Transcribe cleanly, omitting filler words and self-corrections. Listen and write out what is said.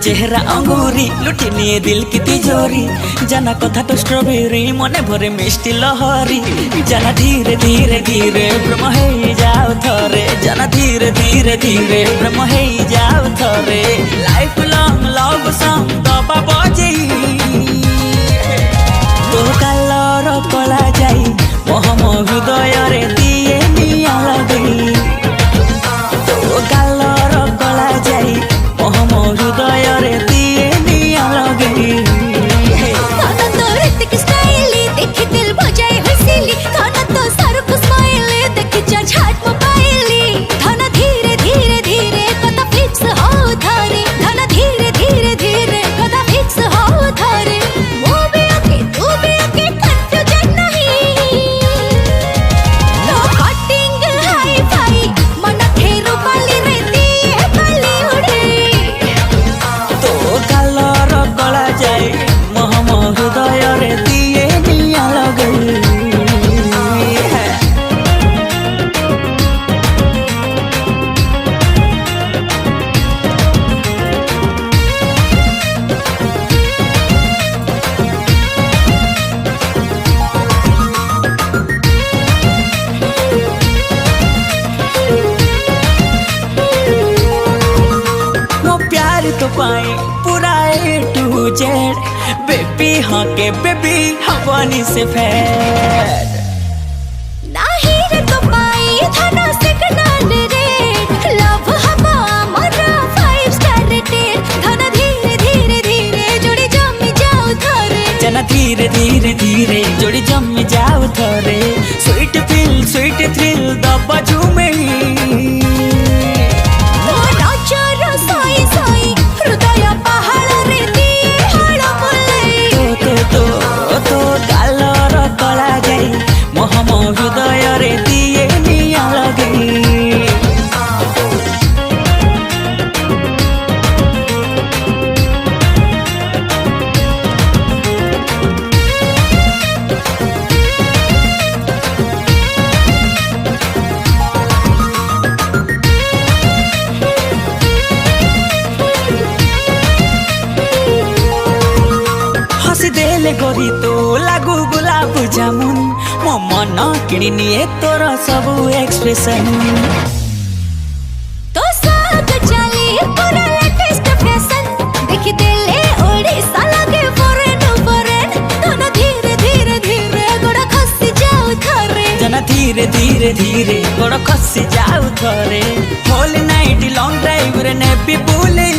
चेहरा अंगूरी लुटी निये दिल की तिजोरी जाना कथा तो स्ट्रॉबेरी मने भरे मिष्टी लहरी जाना धीरे धीरे धीरे ब्रह्म हे जाओ थरे जाना धीरे धीरे धीरे ब्रह्म हे जाओ थरे लाइफ लॉन्ग लव सॉन्ग दबा बजे तो कलर कला जाई मोहम हृदय रे दिए निया लगे तो कलर कला जाई मोहम हृदय रे दिए निया लगे खाना तो ऋतिक स्टाइल देखी दिल बजाए हसीली खाना तो शाहरुख स्माइल देखी जज हार्ट मोबाइल खाना धीरे धीरे धीरे कदा फिक्स हो धरे खाना धीरे धीरे धीरे कदा फिक्स हो धरे वो भी आके तू भी आके कंफ्यूजन नहीं तो कटिंग हाई फाई मन खेरू बाली रे दिए बाली उड़े तो कलर कला जाए मोहम हृदय रे दिए निया लगे मो प्यार तो पाए पूरा A to Z बेबी हाँ के बेबी हवानी से फेर नाही रे तो पाई थाना सिग्नल रेड लव हवा मरा 5 स्टार रेटेड थाना धीरे धीरे धीरे जोड़ी जमी जाओ थरे जना धीरे धीरे धीरे जोड़ी जम जाओ थरे स्वीट थ्रिल दबा झूमे ओ राजर साई साई हृदय पहाड़ रे दिए हाड़ बोले तो कलर कला जाई मोहम हृदय रे दिए निया लगे हसी देले गोरी तो लागू गुलाब जामुन मो मन किणी निये तोर सबु एक्सप्रेशन तो साग चली पूरा लेटेस्ट फैशन देखी दिले ओडिशा लगे फॉरेन थाना धीरे धीरे धीरे गोड़ा खसी जाओ थरे जना धीरे धीरे धीरे गोड़ खसी जाऊ थरे होल नाइट लॉन्ग ड्राइव रे नेबी बुले